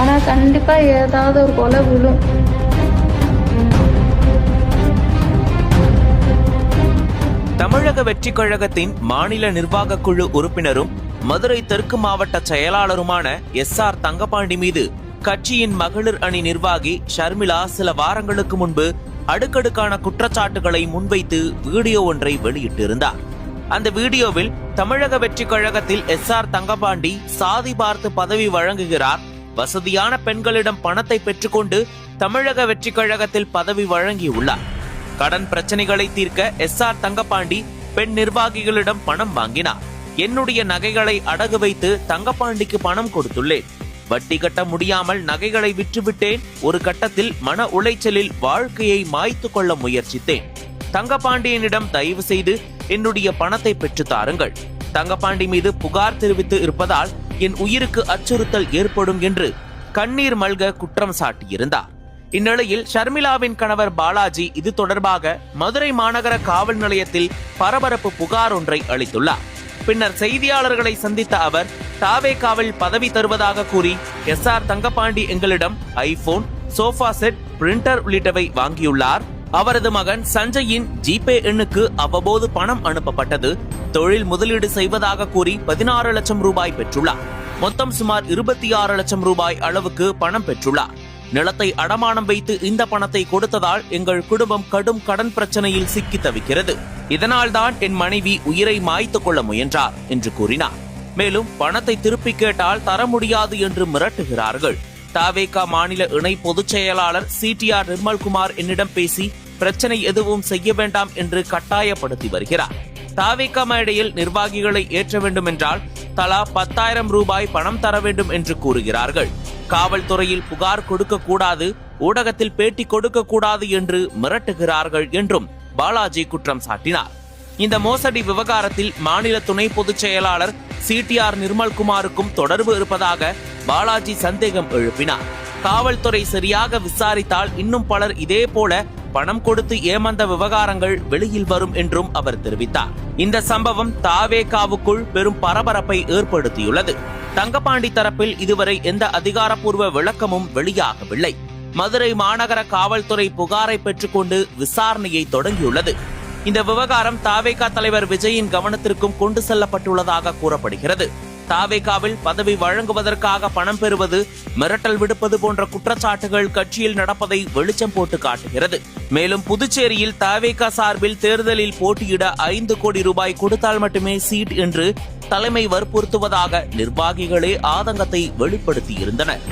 ஆனால் கண்டிப்பாக ஏதாவது ஒரு கொலை விழும். தமிழக வெற்றிக் கழகத்தின் மாநில நிர்வாக குழு உறுப்பினரும் மதுரை தெற்கு மாவட்ட செயலாளருமான SR தங்கபாண்டி மீது கட்சியின் மகளிர் அணி நிர்வாகி ஷர்மிளா சில வாரங்களுக்கு முன்பு அடுக்கடுக்கான குற்றச்சாட்டுகளை முன்வைத்து வீடியோ ஒன்றை வெளியிட்டிருந்தார். அந்த வீடியோவில் தமிழக வெற்றிக் கழகத்தில் SR தங்கபாண்டி சாதி பார்த்து பதவி வழங்குகிறார், வசதியான பெண்களிடம் பணத்தை பெற்றுக்கொண்டு தமிழக வெற்றிக் கழகத்தில் பதவி வழங்கியுள்ளார், கடன் பிரச்சனைகளை தீர்க்க SR தங்கபாண்டி பெண் நிர்வாகிகளிடம் பணம் வாங்கினார், என்னுடைய நகைகளை அடகு வைத்து தங்கபாண்டிக்கு பணம் கொடுத்துள்ளேன், வட்டி கட்ட முடியாமல் நகைகளை விற்றுவிட்டேன், ஒரு கட்டத்தில் மன உளைச்சலில் வாழ்க்கையை மாய்த்து கொள்ள முயற்சித்தேன், தங்கபாண்டியனிடம் தயவு செய்து என்னுடைய பணத்தை பெற்று தாருங்கள், தங்கபாண்டி மீது புகார் தெரிவித்து இருப்பதால் என் உயிருக்கு அச்சுறுத்தல் ஏற்படும் என்று கண்ணீர் மல்க குற்றம் சாட்டியிருந்தார். இந்நிலையில் ஷர்மிளாவின் கணவர் பாலாஜி இது தொடர்பாக மதுரை மாநகர காவல் நிலையத்தில் பரபரப்பு புகார் ஒன்றை அளித்துள்ளார். பின்னர் செய்தியாளர்களை சந்தித்த அவர் தாவேகாவில் பதவி தருவதாக கூறி SR தங்கபாண்டி எங்களிடம் ஐபோன், சோஃபா செட், பிரிண்டர் உள்ளிட்டவை வாங்கியுள்ளார், அவரது மகன் சஞ்சயின் ஜிபே எண்ணுக்கு அவ்வப்போது பணம் அனுப்பப்பட்டது, தொழில் முதலீடு செய்வதாக கூறி 16 லட்சம் ரூபாய் பெற்றுள்ளார், மொத்தம் சுமார் 26 லட்சம் ரூபாய் அளவுக்கு பணம் பெற்றுள்ளார், நிலத்தை அடமானம் வைத்து இந்த பணத்தை கொடுத்ததால் எங்கள் குடும்பம் கடும் கடன் பிரச்சனையில் சிக்கி தவிக்கிறது, இதனால்தான் என் மனைவி உயிரை மாய்த்து கொள்ள முயன்றார் என்று கூறினார். மேலும் பணத்தை திருப்பி கேட்டால் தர முடியாது என்று மிரட்டுகிறார்கள். தாவேகா மாநில இணை பொதுச் செயலாளர் CTR நிர்மல்குமார் என்னிடம் பேசி பிரச்சனை எதுவும் செய்ய வேண்டாம் என்று கட்டாயப்படுத்தி வருகிறார். தாவேகா மேடையில் நிர்வாகிகளை ஏற்ற வேண்டும் என்றால் தலா 10,000 ரூபாய் பணம் தர வேண்டும் என்று கூறுகிறார்கள். காவல்துறையில் புகார் கொடுக்க கூடாது, ஊடகத்தில் பேட்டி கொடுக்க கூடாது என்று மிரட்டுகிறார்கள் என்றும் பாலாஜி குற்றம் சாட்டினார். இந்த மோசடி விவகாரத்தில் மாநில துணை பொதுச் செயலாளர் CTR நிர்மல்குமாருக்கும் தொடர்பு இருப்பதாக பாலாஜி சந்தேகம் எழுப்பினார். காவல்துறை சரியாக விசாரித்தால் இன்னும் பலர் இதே போல பணம் கொடுத்து ஏமாந்த விவகாரங்கள் வெளியில் வரும் என்றும் அவர் தெரிவித்தார். இந்த சம்பவம் தாவேகாவுக்குள் பெரும் பரபரப்பை ஏற்படுத்தியுள்ளது. தங்கபாண்டி தரப்பில் இதுவரை எந்த அதிகாரப்பூர்வ விளக்கமும் வெளியாகவில்லை. மதுரை மாநகர காவல்துறை புகாரை பெற்றுக்கொண்டு விசாரணையை தொடங்கியுள்ளது. இந்த விவகாரம் தாவேகா தலைவர் விஜயின் கவனத்திற்கும் கொண்டு செல்லப்பட்டுள்ளதாக கூறப்படுகிறது. தாவேகாவில் பதவி வழங்குவதற்காக பணம் பெறுவது, மிரட்டல் விடுப்பது போன்ற குற்றச்சாட்டுகள் கட்சியில் நடப்பதை வெளிச்சம் போட்டு காட்டுகிறது. மேலும் புதுச்சேரியில் தாவேகா சார்பில் தேர்தலில் போட்டியிட 5 கோடி ரூபாய் கொடுத்தால் மட்டுமே சீட் என்று தலைமை வற்புறுத்துவதாக நிர்வாகிகளே ஆதங்கத்தை வெளிப்படுத்தியிருந்தனர்.